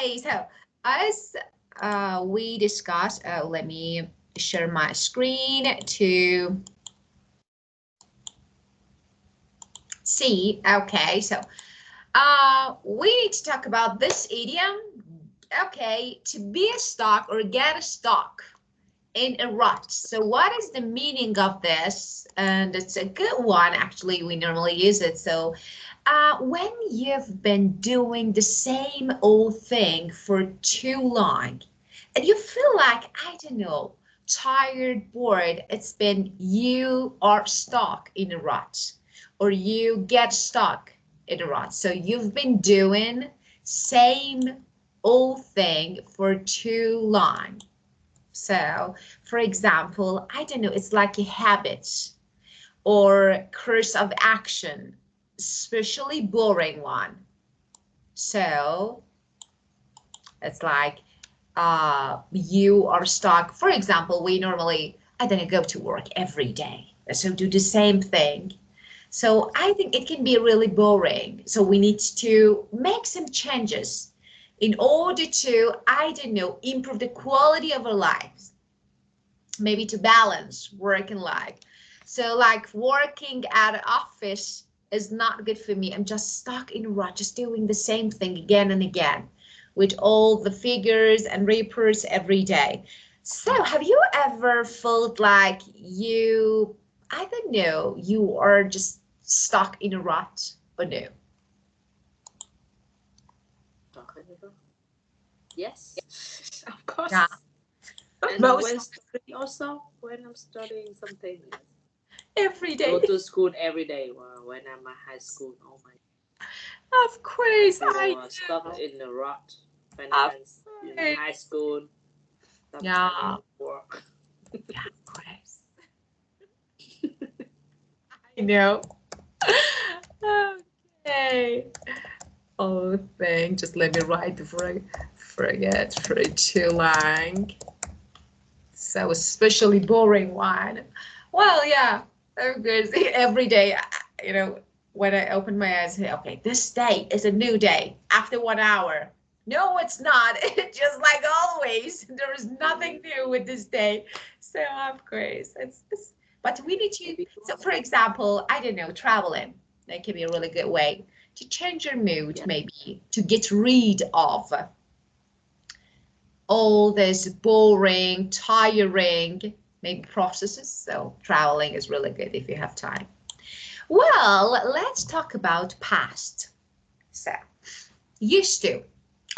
Okay, so as we discussed, let me share my screen to see. Okay, so we need to talk about this idiom. Okay, to be a stock or get a stock in a rut. So what is the meaning of this? And it's a good one, actually. We normally use it. So when you've been doing the same old thing for too long and you feel like, I don't know, tired, bored, it's been you are stuck in a rut or you get stuck in a rut. So you've been doing same old thing for too long. So, for example, I don't know, it's like a habit or course of action, especially boring one. So, it's like you are stuck. For example, we normally, I don't know, go to work every day. So do the same thing. So I think it can be really boring. So we need to make some changes in order to, I don't know, improve the quality of our lives. Maybe to balance work and life. So like working at an office is not good for me. I'm just stuck in a rut, just doing the same thing again and again with all the figures and reports every day. So have you ever felt like you, I don't know, you are just stuck in a rut or no? Yes, of course. Yeah. And when studying also, when I'm studying something, Every go day. to school every day. Well, when I'm at high school, oh my, Of course, I I was stuck know. in the rut when Of I'm in course. high school. Yeah. Sometimes work. Yeah, of course. I know. Okay. Oh, thing. Just let me write before I forget for too long. So especially boring one. Well, yeah, of course. Every day, you know, when I open my eyes, okay, this day is a new day after 1 hour. No, it's not. It's just like always. There is nothing new with this day. So of course, but we need to. So for example, I don't know, traveling. That can be a really good way to change your mood, Yeah. maybe to get rid of all this boring, tiring, maybe processes. So traveling is really good if you have time. Well, let's talk about past. So used to.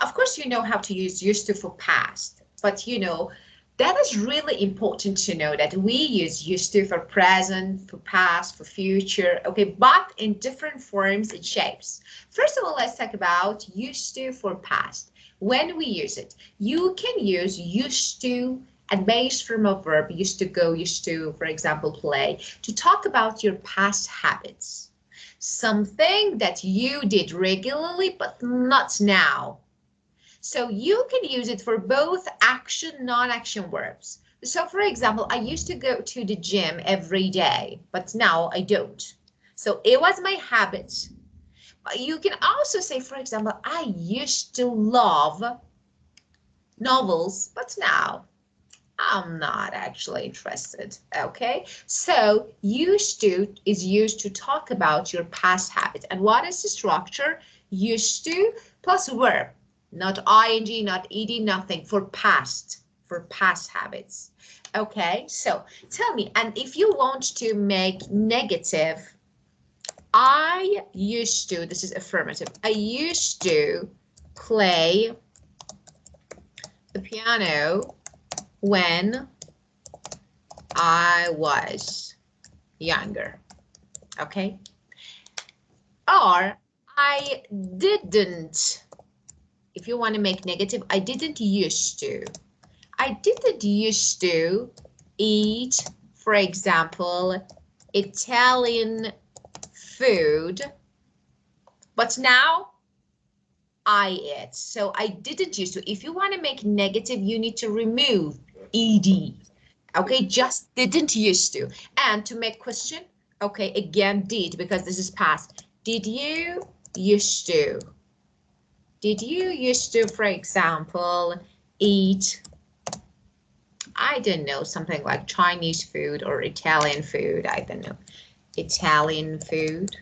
Of course, you know how to use used to for past, but you know, that is really important to know that we use used to for present, for past, for future, okay, but in different forms and shapes. First of all, let's talk about used to for past. When we use it, you can use used to and based from a verb, used to go, used to, for example, play, to talk about your past habits. Something that you did regularly, but not now. So you can use it for both action, non-action verbs. So for example, I used to go to the gym every day, but now I don't. So it was my habit. But you can also say, for example, I used to love novels, but now I'm not actually interested. Okay, so used to is used to talk about your past habit. And what is the structure? Used to plus verb, not ing, not ed, nothing, for past habits. Okay, so tell me, and if you want to make negative, I used to, this is affirmative, I used to play the piano when I was younger, okay? Or I didn't, if you want to make negative, I didn't used to. I didn't used to eat, for example, Italian food, but now I eat. So I didn't used to. If you want to make negative, you need to remove ed. Okay, just didn't used to. And to make question, okay, again, did, because this is past. Did you used to? Did you used to, for example, eat, I don't know, something like Chinese food or Italian food? I don't know, Italian food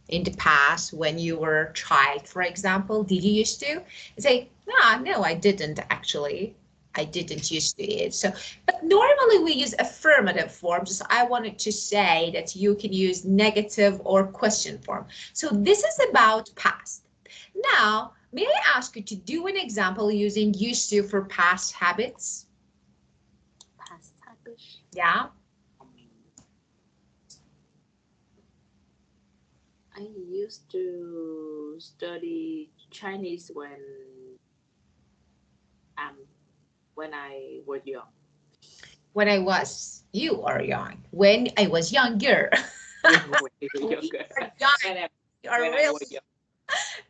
in the past when you were a child, for example? Did you used to say, no, I didn't actually. I didn't used to eat. So, but normally we use affirmative forms. So I wanted to say that you can use negative or question form. So this is about past. Now, may I ask you to do an example using used to for past habits? Past habits. Yeah. I used to study Chinese when I was young. When you are young. When I was younger.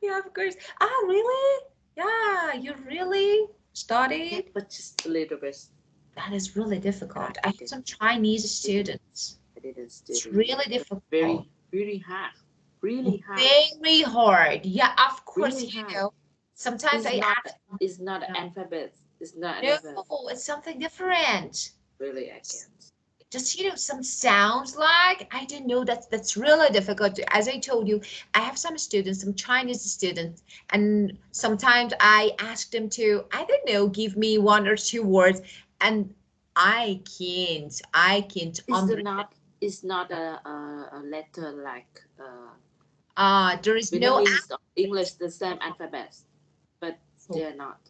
Yeah, of course. Ah, really? Yeah, you really studied? But just a little bit. That is really difficult. I have some Chinese students. I didn't study. It's really difficult. Very, really hard. Really hard. Very hard. Yeah, of course, really you know. Sometimes it's not an alphabet. It's not no, alphabet. it's something different. Really, I can't. Just, you know, some sounds like, I don't know, that's really difficult. As I told you, I have some students, some Chinese students, and sometimes I ask them to, I don't know, give me 1 or 2 words, and I can't understand. It's not a letter like there is no English the same alphabet, but they're not.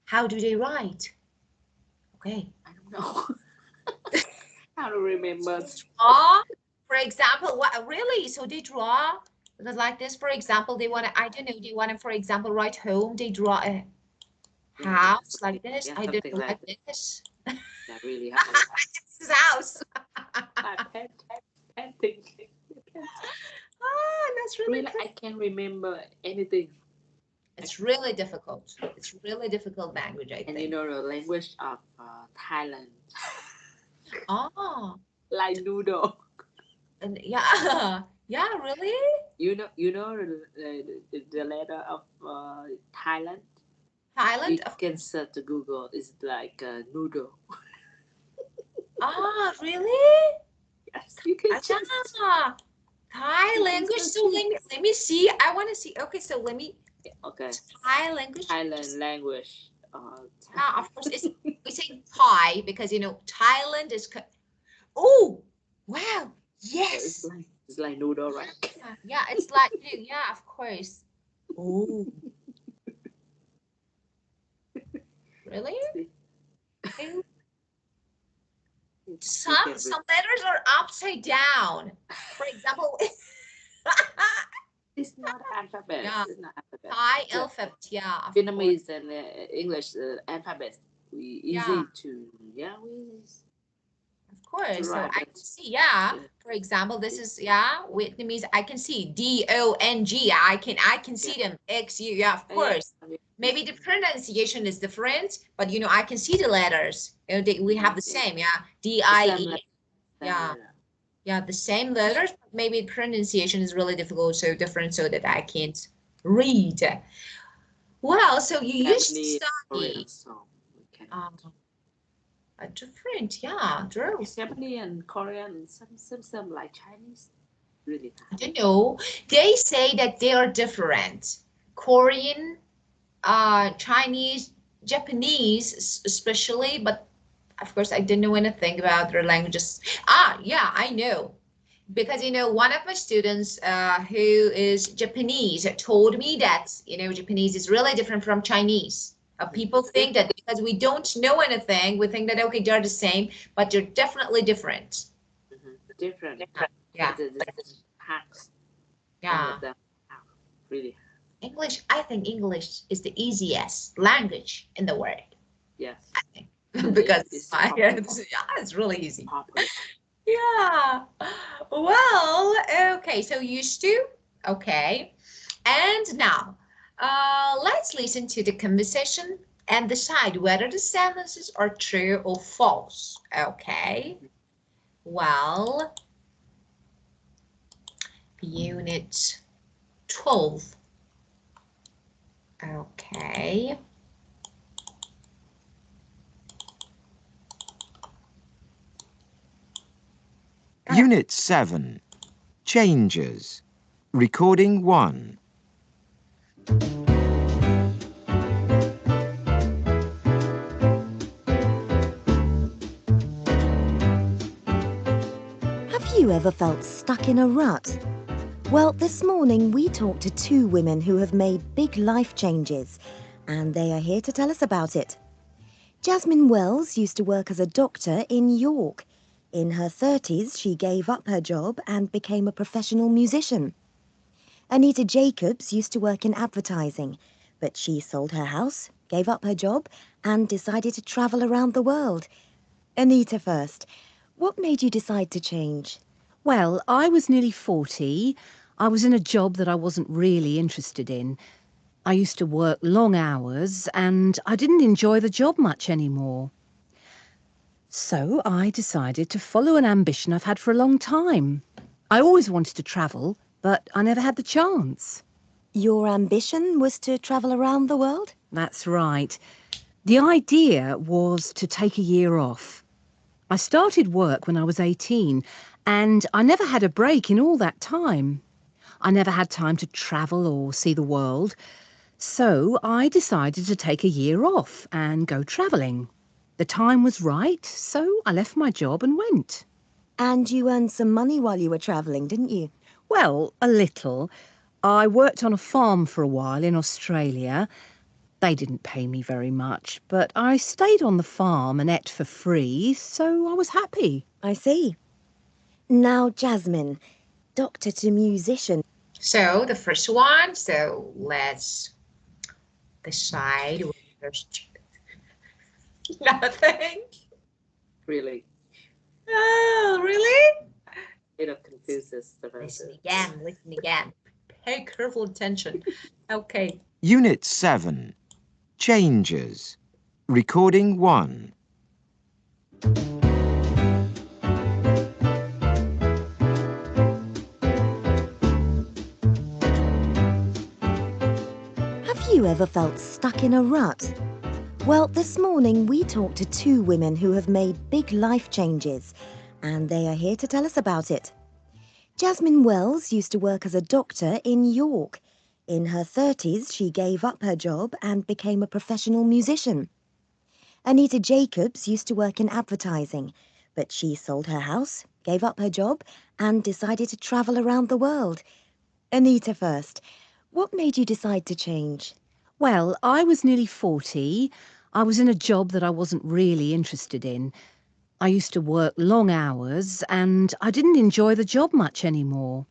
How do they write? Okay. I don't know. I don't remember. Draw, for example, what really? So they draw because like this, for example, they want to, I don't know, they want to, for example, write home, they draw a house like this. I don't know, like this. That really happens. This is house. Painting. That's really I can't remember anything. It's really difficult. It's really difficult language, I think. And you know the language of Thailand. Oh. Like noodle. And yeah, really? You know the letter of Thailand. Thailand. You can search to Google. It's like a noodle. Really? Yes, you can. Thai language. So let me see. I want to see. Okay, so let me. Okay. Thai language. Thailand language. Of course, we say Thai because you know Thailand is. Oh, wow! Yes. It's like noodle, right? Yeah, it's like yeah, of course. Oh. Really? Some letters are upside down. For example. It's not alphabet. Yeah. It's not alphabet. Thai alphabet. Yeah. Vietnamese and English alphabet. Easy to Of course. So I can see, for example, this is Vietnamese. I can see D-O-N-G. I can see them. X-U. Yeah, of course. Maybe the pronunciation is different, but you know, I can see the letters. You know, we have the same, D-I-E. Yeah, the same letters, but maybe pronunciation is really difficult, so different, so that I can't read. Well, so you used to study. Different, true. Japanese and Korean, some like Chinese. Really. I don't know. They say that they are different. Korean, Chinese, Japanese, especially, but of course, I didn't know anything about their languages. Yeah, I know. Because, you know, one of my students who is Japanese told me that, you know, Japanese is really different from Chinese. People think that because we don't know anything, we think that, okay, they're the same, but they're definitely different. Different. Yeah. Yeah. Really. English, I think English is the easiest language in the world. Yes. I think. Because it's really easy. Yeah. Well, okay, so used to, okay. And now, let's listen to the conversation and decide whether the sentences are true or false. Okay. Well, Unit 12. Okay. Unit 7. Changes. Recording 1. Have you ever felt stuck in a rut? Well, this morning we talked to two women who have made big life changes, and they are here to tell us about it. Jasmine Wells used to work as a doctor in York. In her 30s, she gave up her job and became a professional musician. Anita Jacobs used to work in advertising, but she sold her house, gave up her job, and decided to travel around the world. Anita first. What made you decide to change? Well, I was nearly 40. I was in a job that I wasn't really interested in. I used to work long hours and I didn't enjoy the job much anymore. So I decided to follow an ambition I've had for a long time. I always wanted to travel, but I never had the chance. Your ambition was to travel around the world? That's right. The idea was to take a year off. I started work when I was 18 and I never had a break in all that time. I never had time to travel or see the world, so I decided to take a year off and go travelling. The time was right, so I left my job and went. And you earned some money while you were travelling, didn't you? Well, a little. I worked on a farm for a while in Australia. They didn't pay me very much, but I stayed on the farm and ate for free, so I was happy. I see. Now, Jasmine, doctor to musician. So the first one, so let's decide what there's nothing. Really. Oh, really? It confuses the Listen again. Pay careful attention. Okay. Unit 7. Changes. Recording 1. Have you ever felt stuck in a rut? Well, this morning we talked to two women who have made big life changes, and they are here to tell us about it. Jasmine Wells used to work as a doctor in York. In her 30s, she gave up her job and became a professional musician. Anita Jacobs used to work in advertising, but she sold her house, gave up her job, and decided to travel around the world. Anita first. What made you decide to change? Well, I was nearly 40. I was in a job that I wasn't really interested in. I used to work long hours and I didn't enjoy the job much anymore.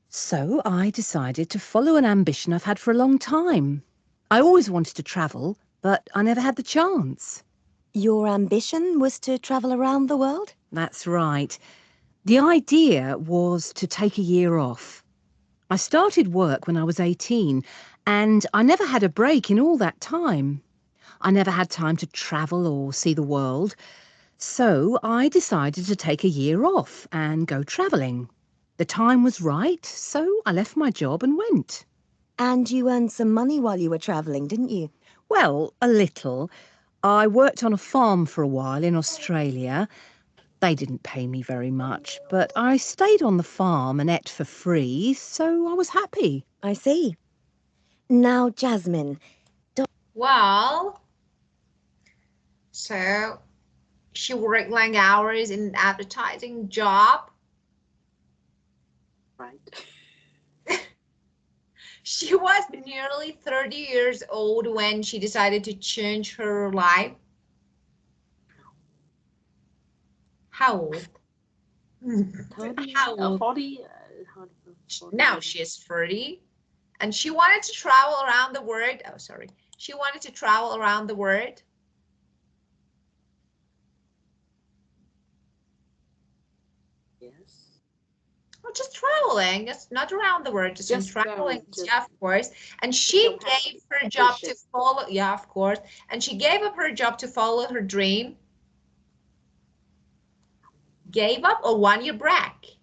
So I decided to follow an ambition I've had for a long time. I always wanted to travel, but I never had the chance. Your ambition was to travel around the world? That's right. The idea was to take a year off. I started work when I was 18 and I never had a break in all that time. I never had time to travel or see the world, so I decided to take a year off and go travelling. The time was right, so I left my job and went. And you earned some money while you were travelling, didn't you? Well, a little. I worked on a farm for a while in Australia. They didn't pay me very much, but I stayed on the farm and ate for free, so I was happy. I see. Now, Jasmine. Well, so she worked long hours in an advertising job. Right. She was nearly 30 years old when she decided to change her life. How old? 30, How old? 40, Now she is 30 and she wanted to travel around the world. Oh, sorry. She wanted to travel around the world. Yes. Well, just traveling. It's not around the world, just traveling. Just, yeah, of course. And she gave her job to follow. Yeah, of course. And she gave up her job to follow her dream. Gave up or 1 year break?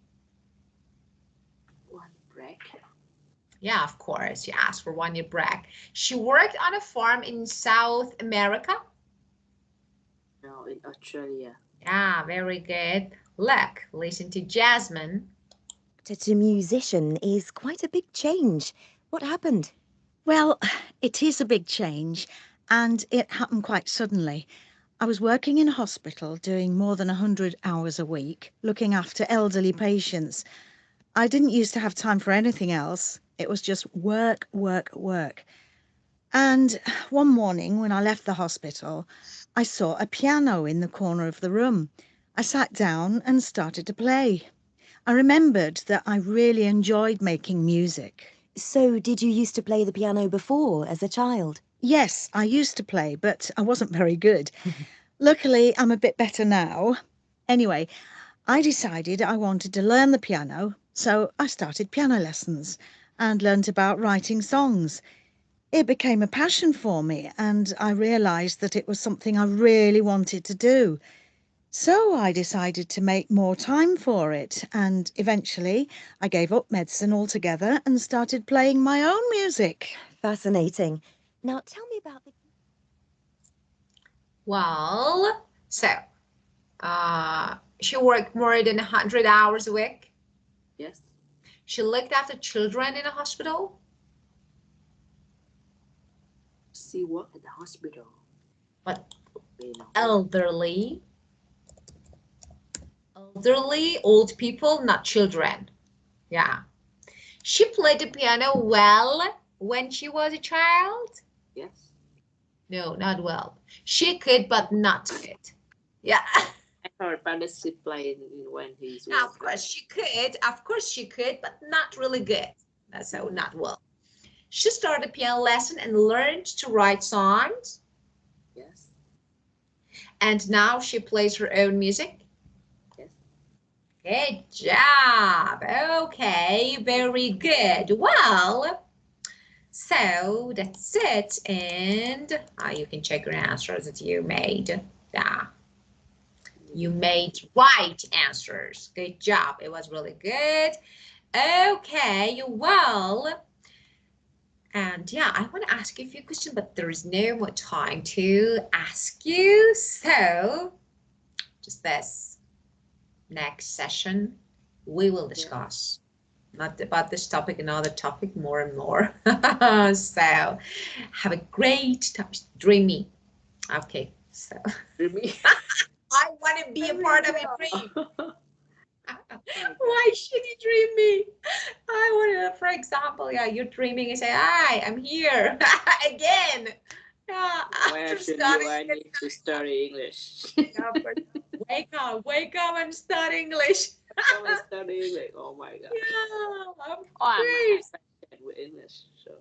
1 break. Yeah, of course. She asked for 1 year break. She worked on a farm in South America. No, in Australia. Yeah, very good. Look, listen to Jasmine. To musician is quite a big change. What happened? Well, it is a big change, and it happened quite suddenly. I was working in a hospital doing more than 100 hours a week, looking after elderly patients. I didn't used to have time for anything else. It was just work, work, work. And one morning when I left the hospital, I saw a piano in the corner of the room. I sat down and started to play. I remembered that I really enjoyed making music. So, did you used to play the piano before as a child? Yes, I used to play, but I wasn't very good. Luckily, I'm a bit better now. Anyway, I decided I wanted to learn the piano, so I started piano lessons and learnt about writing songs. It became a passion for me, and I realised that it was something I really wanted to do. So I decided to make more time for it, and eventually I gave up medicine altogether and started playing my own music. Fascinating. Now, tell me about the... Well, so she worked more than 100 hours a week. Yes. She looked after children in a hospital. She worked at the hospital. But You know. elderly, old people, not children. Yeah. She played the piano well when she was a child. Yes. No, not well. She could, but not good. Yeah. I heard about that she played when he's Of working. course she could. Of course she could, but not really good. So not well. She started a piano lesson and learned to write songs. Yes. And now she plays her own music. Yes. Good job. Okay, very good. Well, so that's it. And you can check your answers that you made. Yeah. You made right answers. Good job. It was really good. Okay, well, and yeah, I want to ask you a few questions, but there is no more time to ask you. So, just this next session, we will discuss not about this topic, another topic more and more. So, have a great time. Dreamy. Okay, so. Dreamy. I want to be a part of your dream. Why should you dream me? I want to, for example, yeah, you're dreaming and say, hi, I'm here again. Yeah, Where should you? I need to study English. Wake up and study English. Come and study English. Oh my God. Yeah, I'm affected with English. So.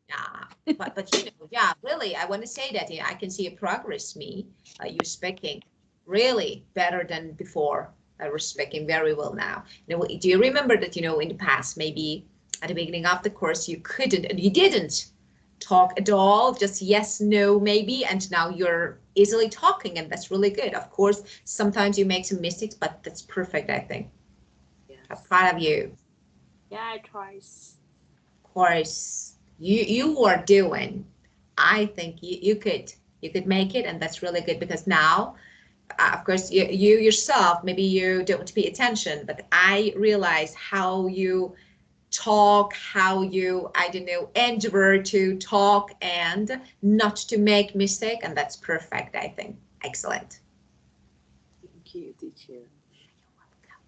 Yeah, but you know, yeah, really, I want to say that I can see a progress, me, you speaking really better than before. I was speaking very well now. You know, do you remember that, you know, in the past, maybe at the beginning of the course, you didn't talk at all, just yes, no, maybe, and now you're easily talking, and that's really good. Of course, sometimes you make some mistakes, but that's perfect, I think. Yes. I'm proud of you. Yeah, I try. Of course, you are doing. I think you could make it, and that's really good because now, of course, you yourself, maybe you don't pay attention, but I realize how you talk, how you, I don't know, endeavor to talk and not to make mistake, and that's perfect, I think. Excellent. Thank you, teacher. You're welcome.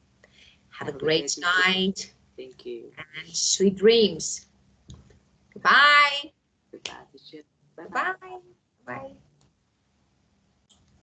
Have a great night. Thank you. And sweet dreams. Goodbye. Goodbye, teacher. Bye. Bye.